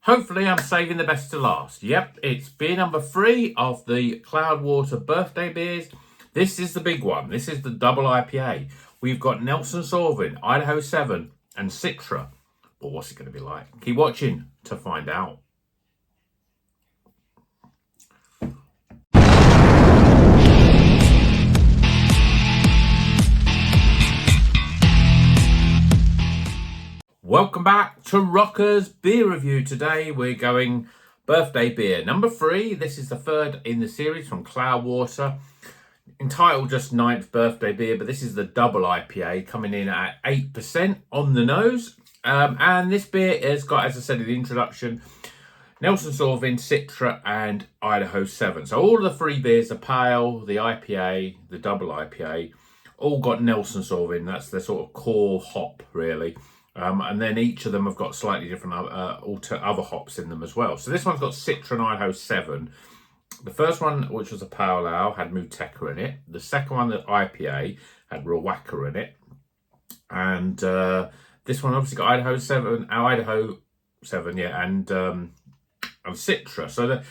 Hopefully I'm saving the best to last. Yep, it's beer number 3 of the Cloudwater birthday beers. This is the big one. This is the double IPA. We've got Nelson Sauvin, Idaho 7 and Citra. But what's it going to be like? Keep watching to find out. Welcome back to Rocker's Beer Review. Today we're going birthday beer number 3. This is the third in the series from Cloudwater, entitled just 9th birthday beer, but this is the double IPA coming in at 8% on the nose. And this beer has got, as I said in the introduction, Nelson Sauvin, Citra and Idaho 7. So all of the 3 beers, the pale, the IPA, the double IPA, all got Nelson Sauvin. That's the sort of core hop, really. And then each of them have got slightly different other hops in them as well. So this one's got Citra and Idaho 7. The first one, which was a pale ale, had Muteca in it. The second one, the IPA, had Rawaka in it. And this one obviously got Idaho 7, and Citra. So they're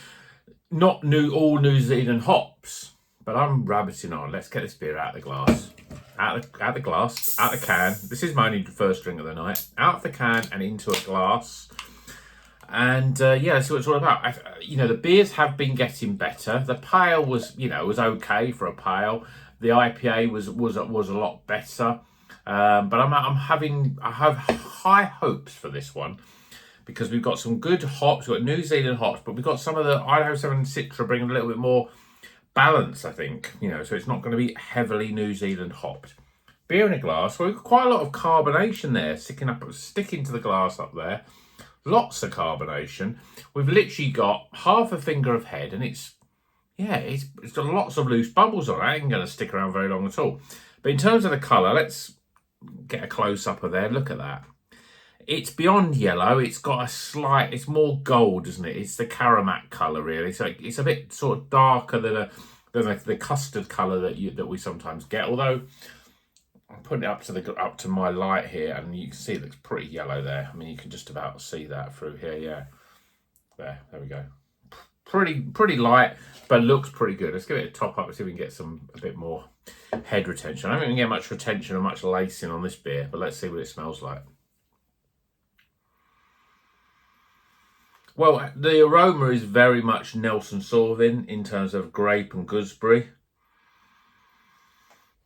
not all New Zealand hops, but I'm rabbiting on. Let's get this beer out of the glass. Out the glass, out the can. This is my only first drink of the night. Out of the can and into a glass. And yeah, that's what it's all about. The beers have been getting better. The pale was okay for a pale. The IPA was a lot better. But I have high hopes for this one because we've got some good hops. We've got New Zealand hops, but we've got some of the Idaho 7 and Citra bringing a little bit more balance, I think, so it's not going to be heavily New Zealand hopped. Beer in a glass. Well, we've got quite a lot of carbonation there, sticking to the glass up there. Lots of carbonation. We've literally got half a finger of head, and it's got lots of loose bubbles on it. It ain't going to stick around very long at all. But in terms of the colour, let's get a close up of there. Look at that. It's beyond yellow. It's got it's more gold, isn't it? It's the Karamak colour, really. So it's a bit sort of darker than the custard colour that we sometimes get. Although I'm putting it up to my light here, and you can see it looks pretty yellow there. I mean, you can just about see that through here. Yeah, there we go. Pretty light, but looks pretty good. Let's give it a top up and see if we can get a bit more head retention. I don't even get much retention or much lacing on this beer, but let's see what it smells like. Well, the aroma is very much Nelson Sauvin in terms of grape and gooseberry.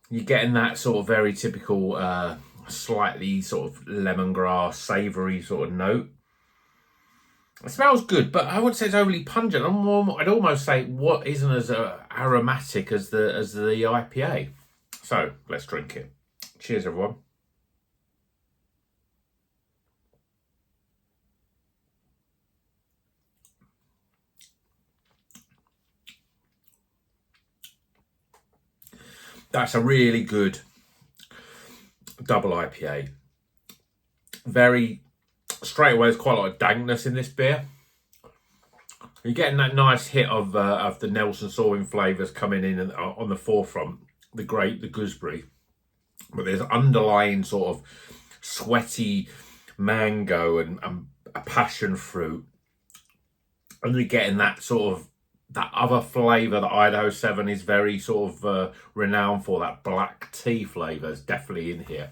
You're getting that sort of very typical, slightly sort of lemongrass, savoury sort of note. It smells good, but I would say it's overly pungent. I'd almost say what isn't as aromatic as the IPA. So let's drink it. Cheers, everyone. That's a really good double IPA. Very straight away, there's quite a lot of dankness in this beer. You're getting that nice hit of the Nelson Sauvin flavours coming in on the forefront, the grape, the gooseberry. But there's underlying sort of sweaty mango and a passion fruit. And you're getting that sort of that other flavour that Idaho 7 is very sort of renowned for, that black tea flavour is definitely in here.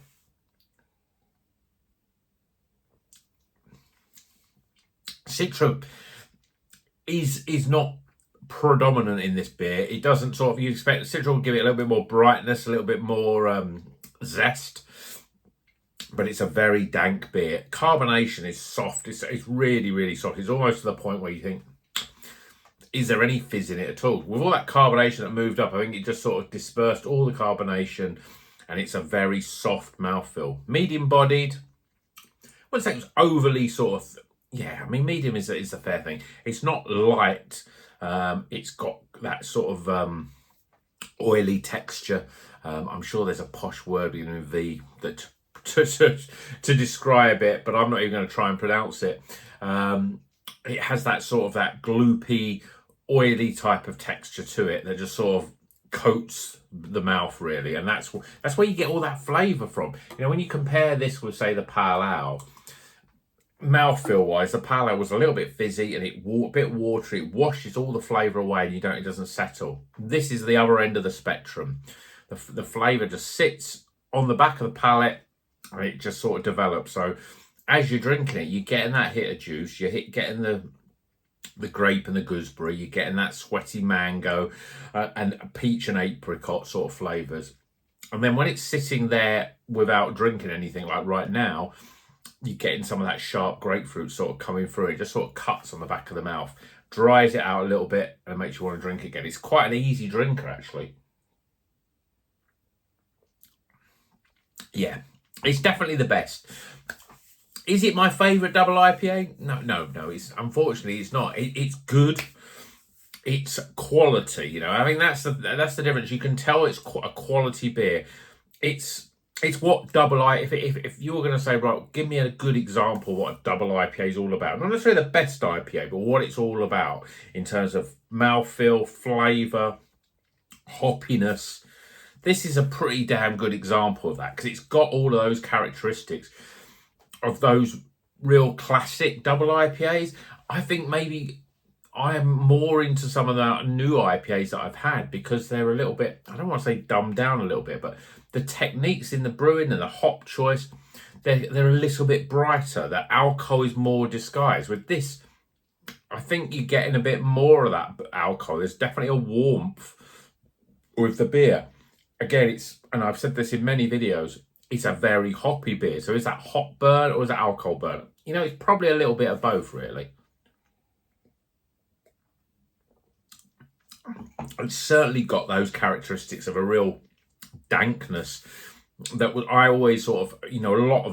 Citra is not predominant in this beer. It doesn't sort of, you expect Citra will give it a little bit more brightness, a little bit more zest. But it's a very dank beer. Carbonation is soft. It's really, really soft. It's almost to the point where you think, is there any fizz in it at all? With all that carbonation that moved up, I think it just sort of dispersed all the carbonation, and it's a very soft mouthfeel. Medium-bodied. I wouldn't say it was overly sort of, medium is a fair thing. It's not light. It's got that sort of oily texture. I'm sure there's a posh word beginning with V that to describe it, but I'm not even going to try and pronounce it. It has that sort of that gloopy, oily type of texture to it that just sort of coats the mouth, really, and that's where you get all that flavour from. When you compare this with, say, the pale ale, mouthfeel wise, the palate was a little bit fizzy and a bit watery. It washes all the flavour away and it doesn't settle. This is the other end of the spectrum. The flavour just sits on the back of the palate and it just sort of develops. So as you're drinking it, you're getting that hit of juice, you're getting the grape and the gooseberry, you're getting that sweaty mango and peach and apricot sort of flavours. And then when it's sitting there without drinking anything, like right now, you're getting some of that sharp grapefruit sort of coming through. It just sort of cuts on the back of the mouth, dries it out a little bit, and makes you want to drink again. It's quite an easy drinker, actually. Yeah, it's definitely the best. Is it my favourite double IPA? No. Unfortunately, it's not. It's good. It's quality. You know, I mean that's the difference. You can tell it's a quality beer. It's what double IPA. If you were going to say, right, give me a good example of what a double IPA is all about. Not necessarily the best IPA, but what it's all about in terms of mouthfeel, flavour, hoppiness. This is a pretty damn good example of that because it's got all of those characteristics of those real classic double IPAs. I think maybe I am more into some of the new IPAs that I've had because they're a little bit, I don't want to say dumbed down a little bit, but the techniques in the brewing and the hop choice, they're a little bit brighter. The alcohol is more disguised. With this, I think you're getting a bit more of that alcohol. There's definitely a warmth with the beer. Again, and I've said this in many videos, it's a very hoppy beer. So is that hop burn or is that alcohol burn? You know, it's probably a little bit of both, really. It's certainly got those characteristics of a real dankness that I always sort of, you know, a lot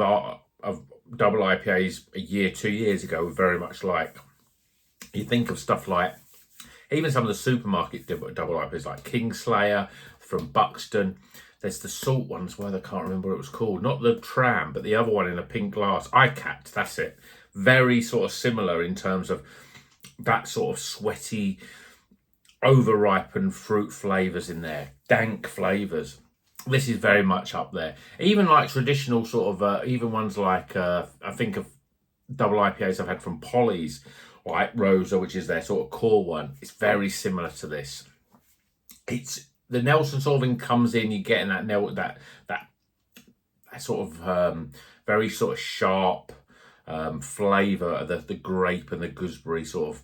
of double IPAs a year, 2 years ago were very much like, you think of stuff like, even some of the supermarket double IPAs like Kingslayer from Buxton. There's the salt ones, I can't remember what it was called. Not the Tram, but the other one in a pink glass. ICAT, that's it. Very sort of similar in terms of that sort of sweaty, over-ripened fruit flavours in there. Dank flavours. This is very much up there. Even like traditional sort of, even ones like, I think of double IPAs I've had from Polly's, like Rosa, which is their sort of core one. It's very similar to this. The Nelson Sauvin comes in, you're getting that sort of very sort of sharp flavour of the grape and the gooseberry sort of.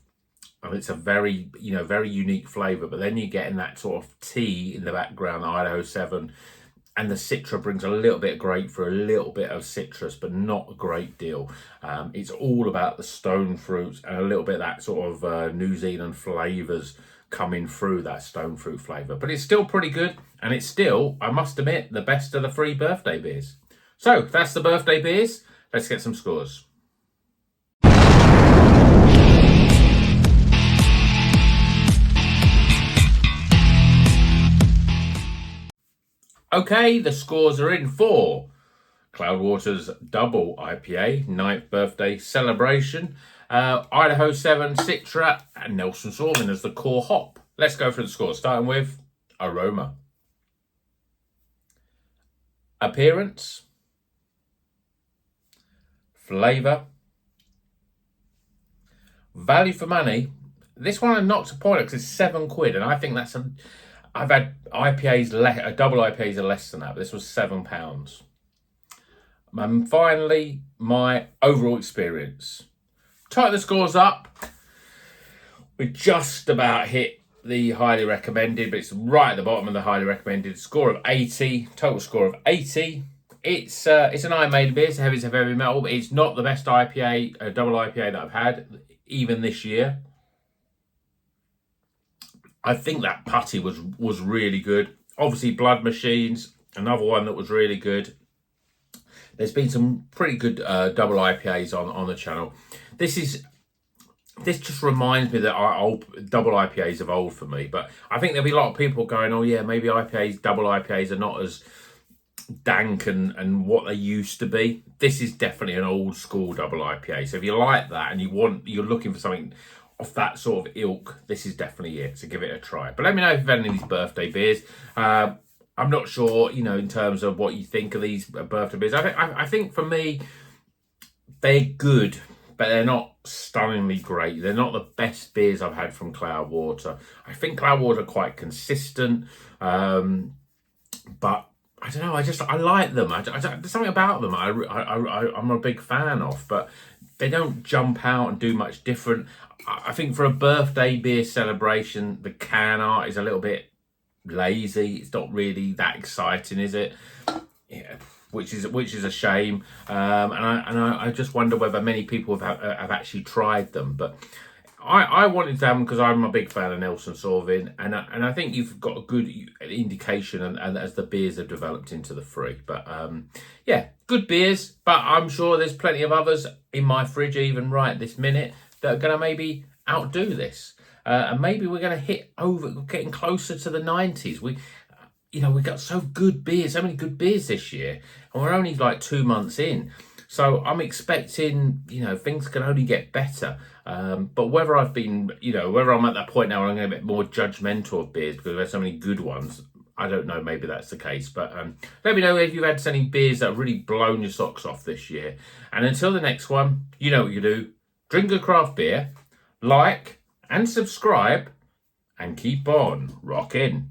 And it's a very, you know, very unique flavour. But then you're getting that sort of tea in the background, the Idaho 7. And the Citra brings a little bit of grapefruit, a little bit of citrus, but not a great deal. It's all about the stone fruits and a little bit of that sort of New Zealand flavours coming through that stone fruit flavour. But it's still pretty good. And it's still, I must admit, the best of the 3 birthday beers. So that's the birthday beers. Let's get some scores. Okay, the scores are in for Cloudwater's Double IPA, 9th birthday celebration, Idaho 7, Citra, and Nelson Sauvin as the core hop. Let's go through the scores, starting with aroma. Appearance. Flavour. Value for money. This one I'm not disappointed because it's £7, and I think that's I've had IPAs, double IPAs are less than that, but this was £7. And finally, my overall experience. Tighten the scores up. We just about hit the highly recommended, but it's right at the bottom of the highly recommended. Score of 80, total score of 80. It's an Iron Maiden beer, it's a heavy metal, but it's not the best IPA, double IPA that I've had, even this year. I think that putty was really good. Obviously, Blood Machines, another one that was really good. There's been some pretty good double IPAs on the channel. This just reminds me that double IPAs have old for me. But I think there'll be a lot of people going, oh yeah, maybe double IPAs are not as dank and what they used to be. This is definitely an old school double IPA. So if you like that and you're looking for something of that sort of ilk, this is definitely it. So give it a try. But let me know if you've had any of these birthday beers. I'm not sure, you know, in terms of what you think of these birthday beers. I think for me, they're good. but they're not stunningly great. They're not the best beers I've had from Cloudwater. I think Cloudwater are quite consistent, but I don't know. I like them. There's something about them I'm a big fan of, but they don't jump out and do much different. I think for a birthday beer celebration, the can art is a little bit lazy. It's not really that exciting, is it? Yeah, which is a shame. And I just wonder whether many people have actually tried them, but I wanted to have them because I'm a big fan of Nelson Sauvin, and I think you've got a good indication and as the beers have developed into the free. But yeah, good beers, but I'm sure there's plenty of others in my fridge even right this minute that are going to maybe outdo this. And maybe we're going to getting closer to the 90s. We got so many good beers this year, and we're only like 2 months in. So I'm expecting, things can only get better. But whether I'm at that point now where I'm going to be more judgmental of beers because there's so many good ones, I don't know. Maybe that's the case. But let me know if you've had any beers that have really blown your socks off this year. And until the next one, you know what you do. Drink a craft beer, like and subscribe, and keep on rocking.